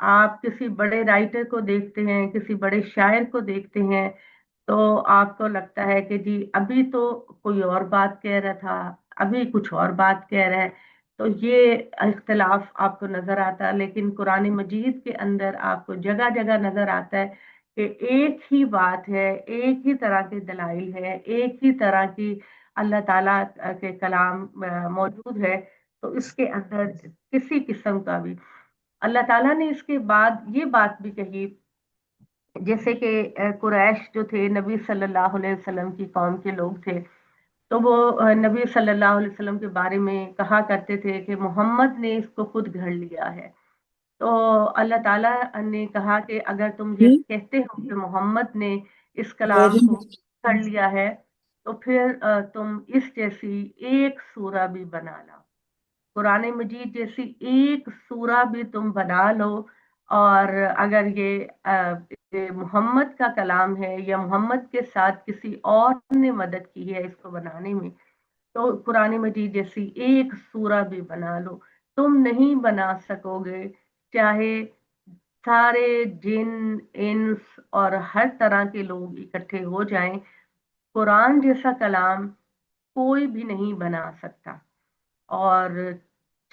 आप किसी बड़े राइटर को देखते हैं, किसी बड़े शायर को देखते हैं, तो आपको लगता है कि जी अभी तो कोई और बात कह रहा था, अभी कुछ और बात कह रहा है। तो ये इख्तिलाफ आपको नजर आता है, लेकिन कुरान मजीद के अंदर आपको जगह जगह नजर आता है कि एक ही बात है, एक ही तरह के दलाइल है, एक ही तरह की अल्लाह ताला के कलाम मौजूद है। तो इसके अंदर किसी किस्म का भी अल्लाह ताला ने इसके बाद ये बात भी कही, जैसे कि कुरैश जो थे, नबी सल्लल्लाहु अलैहि वसल्लम की कौम के लोग थे, तो वो नबी सल्लल्लाहु अलैहि वसल्लम के बारे में कहा करते थे कि मोहम्मद ने इसको खुद घर लिया है। तो अल्लाह ताला ने कहा कि अगर तुम ये कहते हो कि मोहम्मद ने इस कलाम को कर लिया है, तो फिर तुम इस जैसी एक सूरा भी बना लो, कुरान मजीद जैसी एक सूरा भी तुम बना लो। और अगर ये मोहम्मद का कलाम है या मोहम्मद के साथ किसी और ने मदद की है इसको बनाने में, तो कुरान मजीद जैसी एक सूरा भी बना लो। तुम नहीं बना सकोगे, चाहे सारे जिन इंस और हर तरह के लोग इकट्ठे हो जाएं, कुरान जैसा कलाम कोई भी नहीं बना सकता। और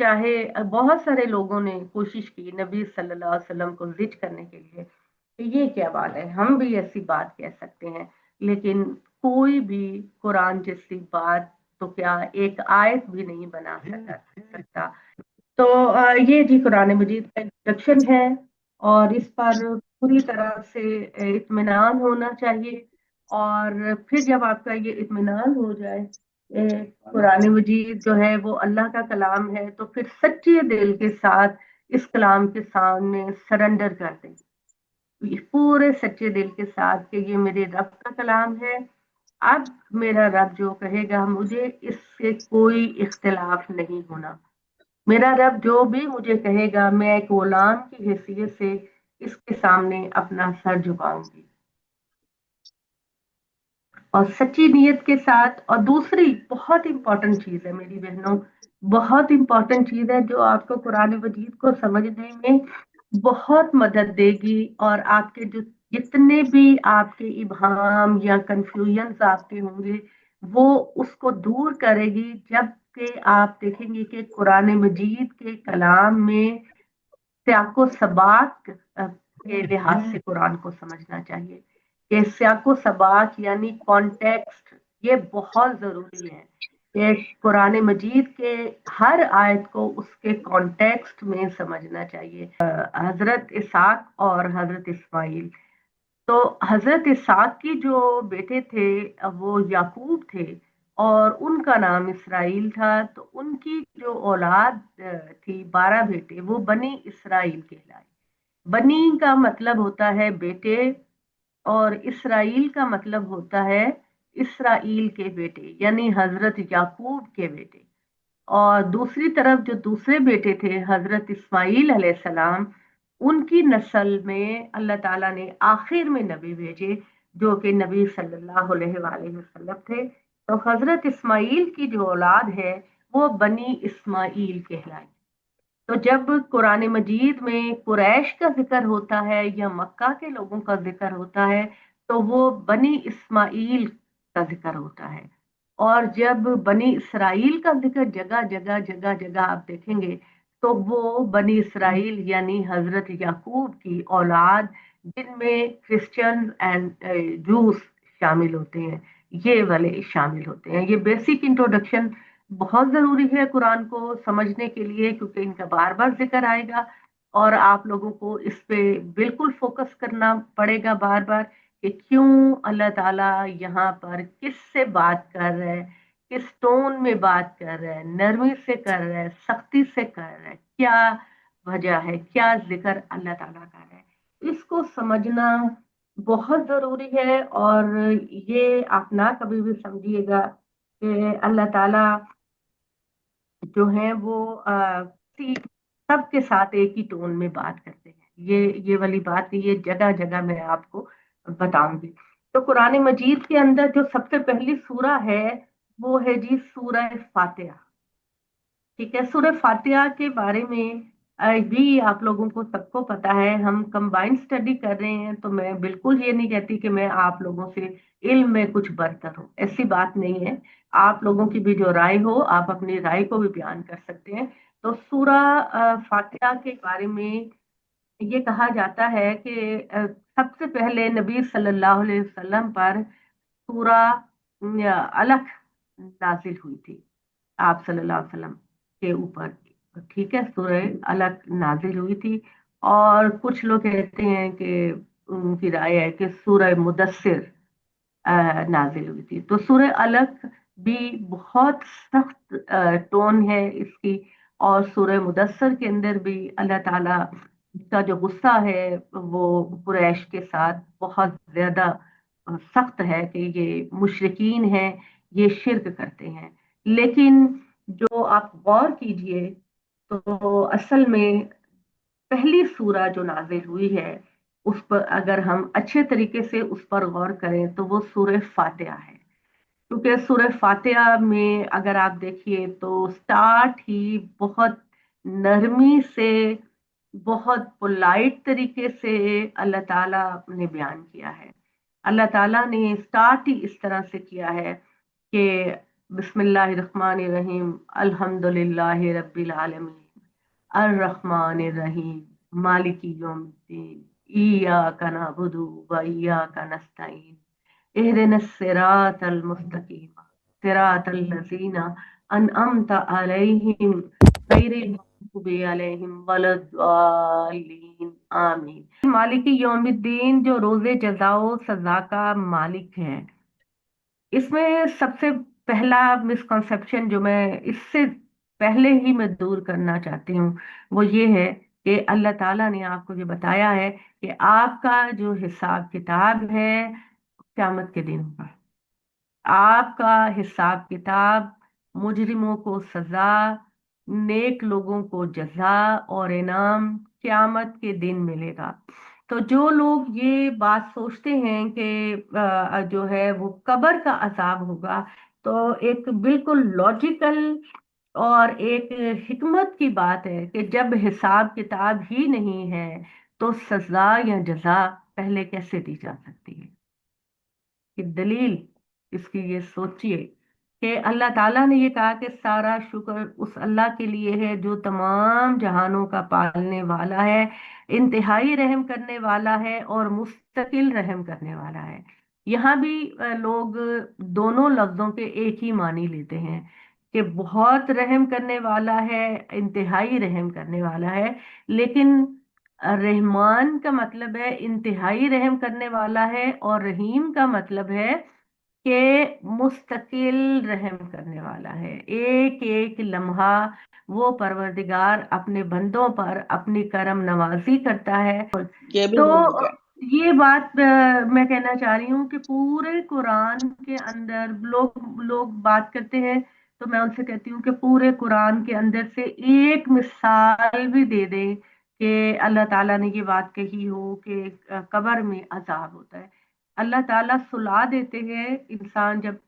चाहे बहुत सारे लोगों ने कोशिश की नबी सल्लल्लाहु अलैहि वसल्लम को जिद करने के लिए, ये क्या बात है, हम भी ऐसी बात कह सकते हैं, लेकिन कोई भी कुरान जैसी बात तो क्या एक आयत भी नहीं बना सकता। तो ये जी कुरान मजीद का इंट्रोडक्शन है, और इस पर पूरी तरह से इत्मीनान होना चाहिए। और फिर जब आपका ये इत्मीनान हो जाए, कुरान मजीद जो है वो अल्लाह का कलाम है, तो फिर सच्चे दिल के साथ इस कलाम के सामने सरेंडर कर दें, ये पूरे सच्चे दिल के साथ कि ये मेरे रब का कलाम है। अब मेरा रब जो कहेगा मुझे इससे कोई इख्तिलाफ नहीं होना। मेरा रब जो भी मुझे कहेगा, मैं एक गुलाम की हैसियत से इसके सामने अपना सर झुकाऊंगी, और सच्ची नीयत के साथ। और दूसरी बहुत इंपॉर्टेंट चीज है मेरी बहनों, बहुत इंपॉर्टेंट चीज है जो आपको कुरान मजीद को समझने में बहुत मदद देगी, और आपके जो जितने भी आपके इब्हाम या कंफ्यूजन आपके होंगे, वो उसको दूर करेगी। जबकि आप देखेंगे कि कुरान मजीद के कलाम में सियाको सबाक के लिहाज से कुरान को समझना चाहिए, कि सियाको सबाक यानी कॉन्टेक्स्ट, ये बहुत जरूरी है कि कुरान मजीद के हर आयत को उसके कॉन्टेक्स्ट में समझना चाहिए। हजरत इसहाक और हजरत इस्माइल, तो हजरत इसहाक की जो बेटे थे वो याकूब थे, और उनका नाम इसराइल था। तो उनकी जो औलाद थी, 12 बेटे, वो बनी इसराइल कहलाए। बनी का मतलब होता है बेटे, और इसराइल का मतलब होता है इसराइल के बेटे, यानी हजरत याकूब के बेटे। और दूसरी तरफ जो दूसरे बेटे थे हजरत इस्माइल अलैहिस्सलाम, उनकी नस्ल में अल्लाह ताला ने आखिर में नबी भेजे, जो कि नबी सल्लल्लाहु अलैहि वसल्लम थे। तो हजरत इस्माइल की जो औलाद है वो बनी इस्माइल कहलाई। तो जब कुरान मजीद में कुरैश का जिक्र होता है या मक्का के लोगों का जिक्र होता है, तो वो बनी इस्माइल का जिक्र होता है। और जब बनी इसराइल का जिक्र जगह जगह जगह जगह आप देखेंगे, तो वो बनी इसराइल यानी हजरत याकूब की औलाद, जिनमें क्रिश्चियन एंड जूस शामिल होते हैं, ये वाले शामिल होते हैं। ये बेसिक इंट्रोडक्शन बहुत जरूरी है कुरान को समझने के लिए, क्योंकि इनका बार बार जिक्र आएगा, और आप लोगों को इस पे बिल्कुल फोकस करना पड़ेगा बार बार, कि क्यों अल्लाह ताला यहाँ पर किससे बात कर रहा है, किस टोन में बात कर रहा है, नरमी से कर रहा है, सख्ती से कर रहा है, क्या वजह है, क्या जिक्र अल्लाह ताला कर रहा है, इसको समझना बहुत जरूरी है। और ये आप ना कभी भी समझिएगा कि अल्लाह ताला जो है वो सबके साथ एक ही टोन में बात करते हैं, ये वाली बात, ये जगह जगह मैं आपको बताऊंगी। तो कुरान मजीद के अंदर जो सबसे पहली सूरा है वो है जी सूरह फातिहा। ठीक है, सूरह फातिहा के बारे में भी आप लोगों को सबको पता है, हम कंबाइंड स्टडी कर रहे हैं, तो मैं बिल्कुल ये नहीं कहती कि मैं आप लोगों से इल्म में कुछ बरतर हूँ, ऐसी बात नहीं है। आप लोगों की भी जो राय हो, आप अपनी राय को भी बयान कर सकते हैं। तो सूरा फातिहा के बारे में ये कहा जाता है कि सबसे पहले नबी सल्लल्लाहु अलैहि वसल्लम पर सूरा अलग नाजिल हुई थी, आप सल्लल्लाहु अलैहि वसल्लम के ऊपर। ठीक है, सूरह अलग नाजिल हुई थी। और कुछ लोग कहते हैं कि उनकी राय है कि सूरह मुदस्सिर नाजिल हुई थी। तो सूरह अलग भी बहुत सख्त टोन है इसकी, और सूरह मुदस्सिर के अंदर भी अल्लाह ताला का जो गुस्सा है वो कुरैश के साथ बहुत ज्यादा सख्त है कि ये मुशरिकीन हैं, ये शिर्क करते हैं। लेकिन जो आप गौर कीजिए तो असल में पहली सूरा जो नाजिल हुई है, उस पर अगर हम अच्छे तरीके से उस पर गौर करें तो वो सूरह फातिहा है। क्योंकि सूरह फातिहा में अगर आप देखिए तो स्टार्ट ही बहुत नरमी से, बहुत पोलाइट तरीके से अल्लाह ताला ने बयान किया है। अल्लाह ताला ने स्टार्ट ही इस तरह से किया है कि बिस्मिल्लाहिर्रहमानिर्रहीम, अल्हम्दुलिल्लाहि रब्बिल आलमीन, अर्रहमानिर रहीम, मालिकी यौमिद्दीन, इय्याका नअबुदु व इय्याका नस्तईन, इहदिनस सिरातल मुस्तकीम, सिरातल लज़ीना अनअमता अलैहिम गैरिल मग़ज़ूबि अलैहिम वलद्दाल्लीन, आमीन। मालिकी यौमिद्दीन जो रोजे जज़ाओ सजा का मालिक है। इसमें सबसे पहला मिसकंसेप्शन जो मैं इससे पहले ही मैं दूर करना चाहती हूँ, वो ये है कि अल्लाह ताला ने आपको ये बताया है कि आपका जो हिसाब किताब है क़यामत के दिन होगा। आपका हिसाब किताब, मुजरिमों को सजा, नेक लोगों को जजा और इनाम क़यामत के दिन मिलेगा। तो जो लोग ये बात सोचते हैं कि जो है वो कब्र का अजाब होगा, तो एक बिल्कुल लॉजिकल और एक हिकमत की बात है कि जब हिसाब किताब ही नहीं है तो सजा या जजा पहले कैसे दी जा सकती है। कि दलील इसकी ये सोचिए कि अल्लाह ताला ने ये कहा कि सारा शुक्र उस अल्लाह के लिए है जो तमाम जहानों का पालने वाला है, इंतहाई रहम करने वाला है और मुस्तकिल रहम करने वाला है। यहाँ भी लोग दोनों लफ्जों के एक ही मानी लेते हैं कि बहुत रहम करने वाला है, इंतहाई रहम करने वाला है। लेकिन रहमान का मतलब है इंतहाई रहम करने वाला है, और रहीम का मतलब है कि मुस्तकिल रहम करने वाला है। एक एक लम्हा वो परवरदिगार अपने बंदों पर अपनी करम नवाजी करता है। ये भी तो ठीक है। ये बात मैं कहना चाह रही हूँ कि पूरे कुरान के अंदर लोग लोग बात करते हैं, तो मैं उनसे कहती हूँ कि पूरे कुरान के अंदर से एक मिसाल भी दे दें कि अल्लाह ताला ने ये बात कही हो कि कब्र में अजाब होता है। अल्लाह ताला सुला देते हैं, इंसान जब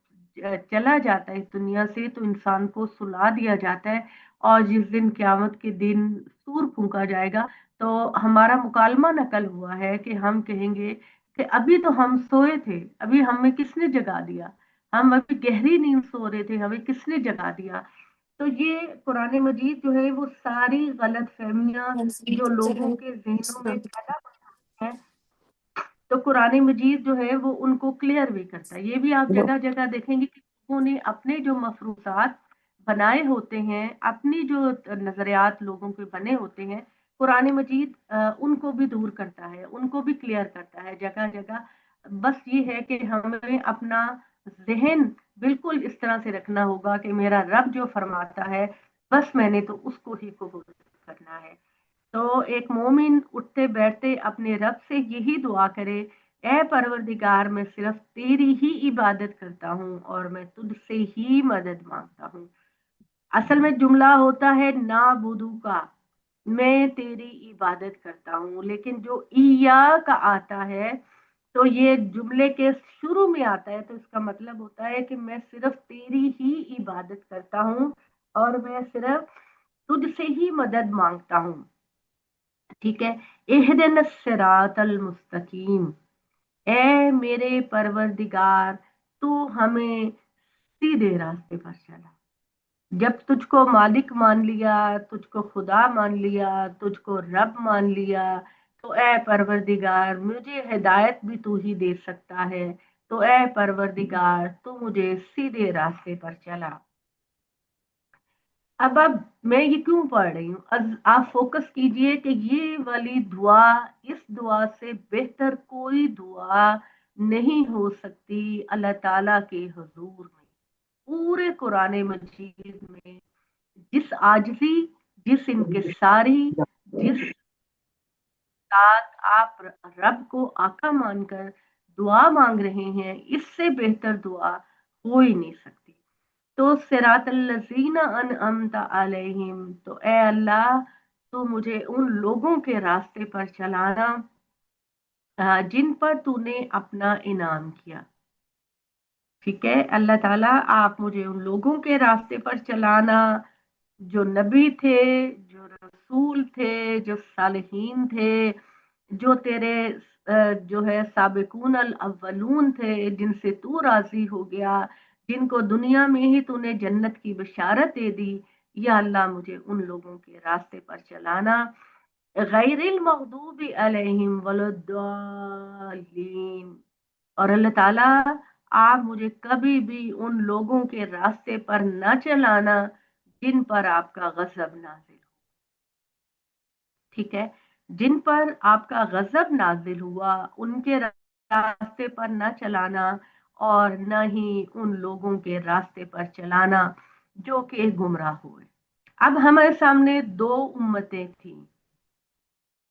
चला जाता है इस दुनिया से तो इंसान को सुला दिया जाता है। और जिस दिन क्यामत के दिन सूर फूंका जाएगा, तो हमारा मुकालमा नकल हुआ है कि हम कहेंगे कि अभी तो हम सोए थे, अभी हमें किसने जगा दिया, हम अभी गहरी नींद सो रहे थे, हमें किसने जगा दिया। तो ये कुरान मजीद जो है वो सारी गलत फहमियां जो लोगों के जहनों में पैदा हुई हैं, तो कुरान मजीद जो है वो उनको क्लियर भी करता है। ये भी आप जगह जगह देखेंगे कि लोगों ने अपने जो मफरूजात बनाए होते हैं, अपनी जो नजरियात लोगों के बने होते हैं, कुरान मजीद उनको भी दूर करता है, उनको भी क्लियर करता है जगह जगह। बस ये है कि हमें अपना जहन बिल्कुल इस तरह से रखना होगा कि मेरा रब जो फरमाता है, बस मैंने तो उसको ही कबूल करना है। तो एक मोमिन उठते बैठते अपने रब से यही दुआ करे, ए परवरदिगार, मैं सिर्फ तेरी ही इबादत करता हूँ और मैं तुझसे ही मदद मांगता हूँ। असल में जुमला होता है ना बुदू का, मैं तेरी इबादत करता हूँ। लेकिन जो ईया का आता है तो ये जुमले के शुरू में आता है, तो इसका मतलब होता है कि मैं सिर्फ तेरी ही इबादत करता हूँ और मैं सिर्फ तुझसे ही मदद मांगता हूँ। ठीक है। इहदिन सिरातल मुस्तकीम, ए मेरे परवरदिगार तू हमें सीधे रास्ते पर चला। जब तुझको मालिक मान लिया, तुझको खुदा मान लिया, तुझको रब मान लिया, तो ए परवरदिगार मुझे हिदायत भी तू ही दे सकता है। तो ए परवरदिगार तू मुझे सीधे रास्ते पर चला। अब मैं ये क्यों पढ़ रही हूँ, आप फोकस कीजिए कि ये वाली दुआ, इस दुआ से बेहतर कोई दुआ नहीं हो सकती अल्लाह ताला के हुजूर में, पूरे कुरान मजीद में। जिस आजिज़ी, जिस इनकिसारी, जिस साथ आप रब को आका मानकर दुआ मांग रहे हैं, इससे बेहतर दुआ हो ही नहीं सकती। तो सिरातल लज़ीना अनअमता अलैहिम, तो ए अल्लाह तो मुझे उन लोगों के रास्ते पर चलाना जिन पर तूने अपना इनाम किया। ठीक है अल्लाह ताला, आप मुझे उन लोगों के रास्ते पर चलाना जो नबी थे, जो रसूल थे, जो सालिहीन थे, जो तेरे जो है साबिकून अल अव्वलून थे, जिनसे तू राजी हो गया, जिनको दुनिया में ही तूने जन्नत की बशारत दे दी। या अल्लाह मुझे उन लोगों के रास्ते पर चलाना, गैरिल मगदूबी अलैहिम वलद्दालीन। और अल्लाह ताला, आप मुझे कभी भी उन लोगों के रास्ते पर न चलाना जिन पर आपका गजब नाजिल हो। ठीक है, जिन पर आपका गजब नाजिल हुआ उनके रास्ते पर न चलाना, और न ही उन लोगों के रास्ते पर चलाना जो कि गुमराह हुए। अब हमारे सामने दो उम्मतें थी,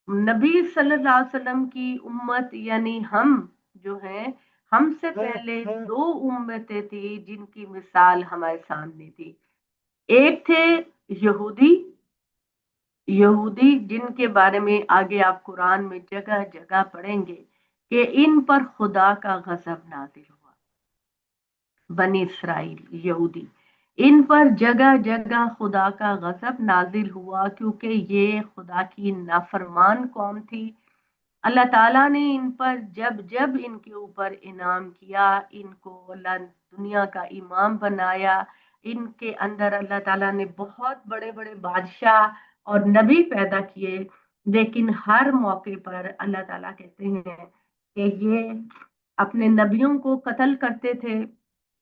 नबी सल्लल्लाहु अलैहि वसल्लम की उम्मत यानी हम जो हैं, हमसे पहले दो उम्मतें थी जिनकी मिसाल हमारे सामने थी। एक थे यहूदी, यहूदी जिनके बारे में आगे आप कुरान में जगह जगह पढ़ेंगे कि इन पर खुदा का गजब नाजिल हुआ। बनी इसराइल यहूदी, इन पर जगह जगह खुदा का गजब नाजिल हुआ क्योंकि ये खुदा की नाफरमान कौम थी। अल्लाह ताला ने इन पर जब जब इनके ऊपर इनाम किया, इनको अल्लाह दुनिया का इमाम बनाया, इनके अंदर अल्लाह ताला ने बहुत बड़े बड़े बादशाह और नबी पैदा किए, लेकिन हर मौके पर अल्लाह ताला कहते हैं कि ये अपने नबियों को कत्ल करते थे,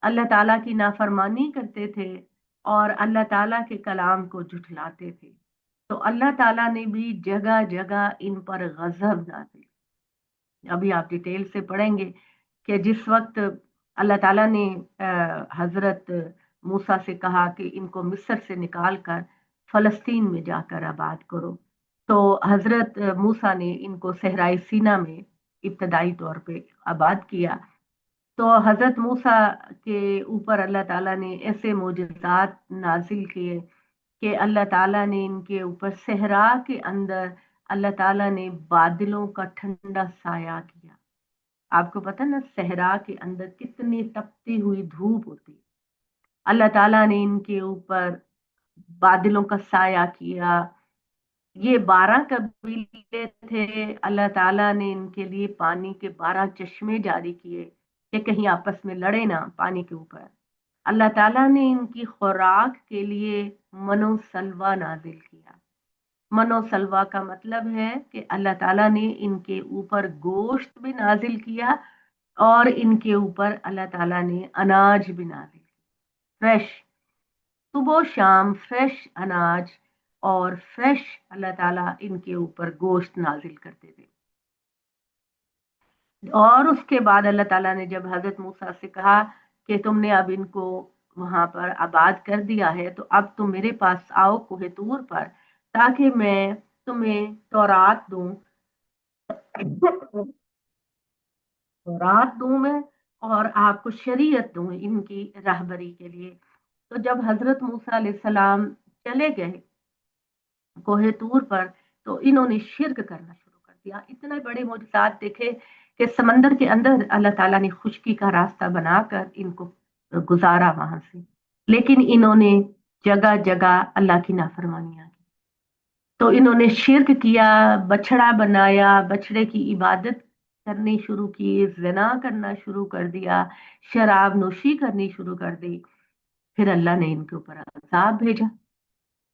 अल्लाह ताला की नाफरमानी करते थे और अल्लाह ताला के कलाम को झुठलाते थे। तो अल्लाह ताला ने भी जगह जगह इन पर गजब नाजिल, अभी आप डिटेल से पढ़ेंगे कि जिस वक्त अल्लाह ताला ने हजरत मूसा से कहा कि इनको मिस्र से निकाल कर फलस्तीन में जाकर आबाद करो, तो हजरत मूसा ने इनको सहराई सीना में इब्तदाई तौर पे आबाद किया। तो हजरत मूसा के ऊपर अल्लाह ताला ने ऐसे मोजज़ात नाजिल किए कि अल्लाह ताला ने इनके ऊपर सहरा के अंदर अल्लाह ताला ने बादलों का ठंडा साया किया। आपको पता ना सहरा के अंदर कितनी तपती हुई धूप होती, अल्लाह ताला ने इनके ऊपर बादलों का साया किया। ये 12 कबीले थे, अल्लाह ताला ने इनके लिए पानी के 12 चश्मे जारी किए कि कहीं आपस में लड़े ना पानी के ऊपर। अल्लाह ताला ने इनकी खुराक के लिए मनो सलवा नाजिल किया। मनो सलवा का मतलब है कि अल्लाह ताला ने इनके ऊपर गोश्त भी नाजिल किया और इनके ऊपर अल्लाह ताला ने अनाज भी नाजिल किया, फ्रेश, सुबह शाम फ्रेश अनाज और फ्रेश अल्लाह ताला इनके ऊपर गोश्त नाजिल करते थे। और उसके बाद अल्लाह ताला ने जब हजरत मूसा से कहा कि तुमने अब इनको वहां पर आबाद कर दिया है, तो अब तुम मेरे पास आओ कोहे तूर पर, ताकि मैं तुम्हें तौरात दूं, तौरात दूं मैं, और आपको शरीयत दूं इनकी रहबरी के लिए। तो जब हजरत मूसा अलैहिस्सलाम चले गए कोहे तूर पर, तो इन्होंने शिर्क करना शुरू कर दिया। इतने बड़े मौजज़ात देखे कि समंदर के अंदर अल्लाह ताला ने खुश्की का रास्ता बनाकर इनको गुजारा वहां से, लेकिन इन्होंने जगह जगह अल्लाह की नाफरमानियां की। तो इन्होंने शिर्क किया, बछड़ा बनाया, बछड़े की इबादत करनी शुरू की, ज़िना करना शुरू कर दिया, शराब नोशी करनी शुरू कर दी। फिर अल्लाह ने इनके ऊपर अजाब भेजा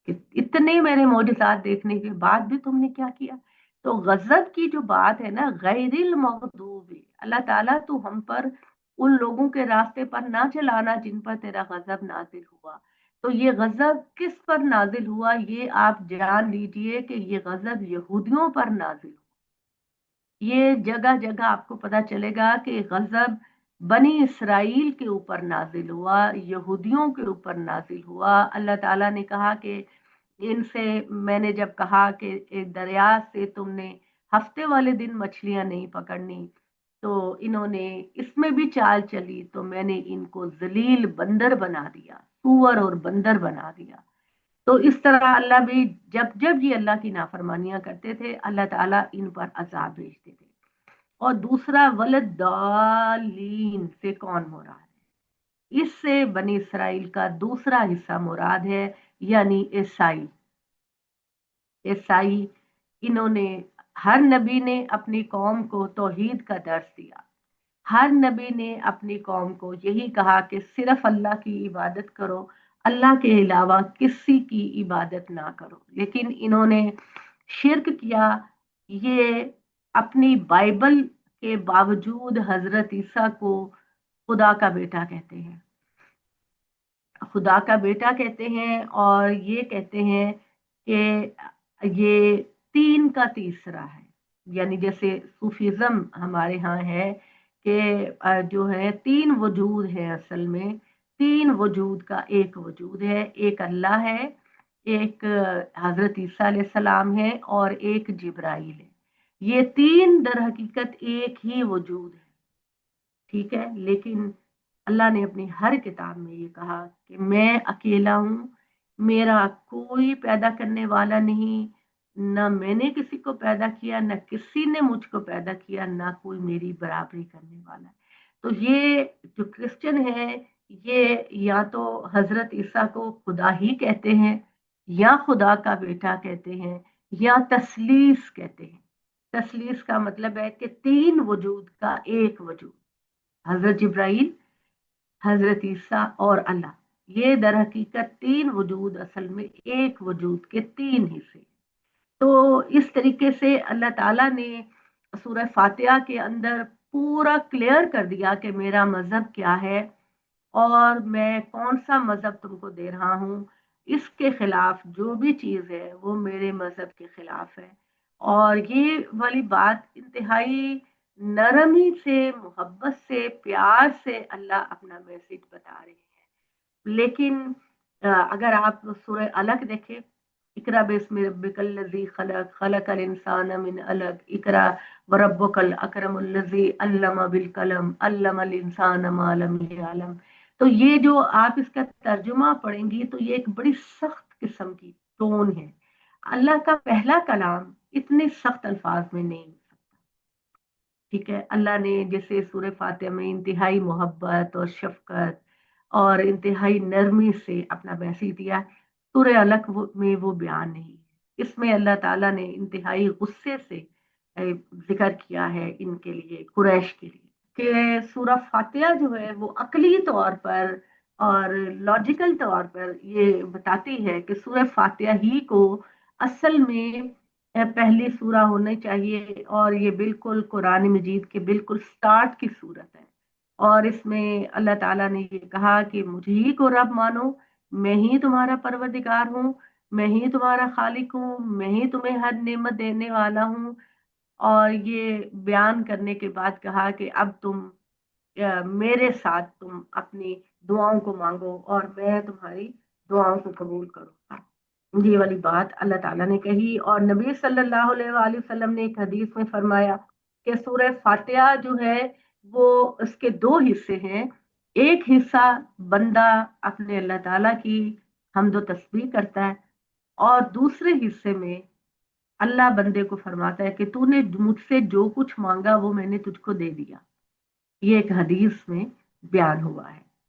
कि इतने मेरे मोजज़ात देखने के बाद भी तुमने क्या किया। तो गजब की जो बात है ना, गैरिल मगदूबी, अल्लाह ताला तू हम पर उन लोगों के रास्ते पर ना चलाना जिन पर तेरा गजब नाजिल हुआ। तो ये गजब किस पर नाजिल हुआ, ये आप जान लीजिए कि ये गजब यहूदियों पर नाजिल हुआ। ये जगह जगह आपको पता चलेगा कि गजब बनी इसराइल के ऊपर नाजिल हुआ, यहूदियों के ऊपर नाजिल हुआ। अल्लाह ताला ने कहा कि इनसे, मैंने जब कहा कि एक दरिया से तुमने हफ्ते वाले दिन मछलियां नहीं पकड़नी, तो इन्होंने इसमें भी चाल चली, तो मैंने इनको जलील बंदर बना दिया, सुअर और बंदर बना दिया। तो इस तरह अल्लाह भी जब जब ये अल्लाह की नाफरमानियां करते थे, अल्लाह ताला इन पर अजाब भेजते थे। और दूसरा, वलद दालीन से कौन मुराद है? इससे बनी इसराइल का दूसरा हिस्सा मुराद है, यानी ईसाई। ईसाई, इन्होंने, हर नबी ने अपनी कौम को तौहीद का दर्स दिया। हर नबी ने अपनी कौम को यही कहा कि सिर्फ अल्लाह की इबादत करो, अल्लाह के अलावा किसी की इबादत ना करो। लेकिन इन्होंने शिर्क किया। ये अपनी बाइबल के बावजूद हजरत ईसा को खुदा का बेटा कहते हैं, खुदा का बेटा कहते हैं, और ये कहते हैं कि ये तीन का तीसरा है। यानी जैसे सूफीज्म हमारे यहाँ है कि जो है तीन वजूद है, असल में तीन वजूद का एक वजूद है। एक अल्लाह है, एक हजरत ईसा अलैहिस्सलाम है, और एक जिब्राइल है। ये तीन दर हकीकत एक ही वजूद है, ठीक है। लेकिन अल्लाह ने अपनी हर किताब में ये कहा कि मैं अकेला हूँ, मेरा कोई पैदा करने वाला नहीं, न मैंने किसी को पैदा किया, न किसी ने मुझको पैदा किया, ना कोई मेरी बराबरी करने वाला है। तो ये जो क्रिश्चियन है, ये या तो हजरत ईसा को खुदा ही कहते हैं, या खुदा का बेटा कहते हैं, या तसलीस कहते हैं। तसलीस का मतलब है कि तीन वजूद का एक वजूद, हजरत जिब्राइल, हजरत ईसा और अल्लाह। ये दर हकीकत तीन वजूद, असल में एक वजूद के तीन हिस्से। तो इस तरीके से अल्लाह ताला ने सूरह फातिहा के अंदर पूरा क्लियर कर दिया कि मेरा मजहब क्या है, और मैं कौन सा मजहब तुमको दे रहा हूँ। इसके खिलाफ जो भी चीज है वो मेरे मजहब के खिलाफ है। और ये वाली बात इंतहाई नरमी से, मोहब्बत से, प्यार से अल्लाह अपना मैसेज बता रहे हैं। लेकिन अगर आप सूरह अलग देखें, इकरा बिस्मि रब्बिकल लज़ी खलक, खलकल इंसान मिन अलक, इकरा व रब्बुकल अकरमुल लज़ी अल्लमा बिल कलम, अल्लमल इंसान मा लम यअलम। तो ये जो आप इसका तर्जुमा पढ़ेंगी तो ये एक बड़ी सख्त किस्म की टोन है। अल्लाह का पहला कलाम इतने सख्त अल्फाज में नहीं हो सकता, ठीक है। अल्लाह ने जैसे सूरह फातिहा में इंतहाई मोहब्बत और शफकत और इंतहाई नरमी से अपना मैसेज दिया, सूरह अलक में वो बयान नहीं है। इसमें अल्लाह ताला ने इंतहाई गुस्से से जिक्र किया है इनके लिए, कुरैश के लिए, कि सूरह फातिहा जो है वो अकली तौर पर और लॉजिकल तौर पर ये बताती है कि सूरह फातिहा ही को असल में पहली सूरा होनी चाहिए, और ये बिल्कुल कुरान मजीद के बिल्कुल स्टार्ट की सूरत है। और इसमें अल्लाह ताला ने ये कहा कि मुझे ही को रब मानो, मैं ही तुम्हारा परवरदिगार हूँ, मैं ही तुम्हारा खालिक हूँ, मैं ही तुम्हें हर नेमत देने वाला हूँ। और ये बयान करने के बाद कहा कि अब तुम मेरे साथ तुम अपनी दुआओं को मांगो और मैं तुम्हारी दुआओं को कबूल करूंगा। ये वाली बात अल्लाह ताला ने कही। और नबी सल्लल्लाहु अलैहि वसल्लम ने एक हदीस में फरमाया कि सूरह फातिहा जो है वो उसके दो हिस्से हैं। एक हिस्सा बंदा अपने अल्लाह ताला की हम्दो तस्बीह करता है, और दूसरे हिस्से में अल्लाह बंदे को फरमाता है कि तूने मुझसे जो कुछ मांगा वो मैंने तुझको दे दिया। ये एक हदीस में बयान हुआ है।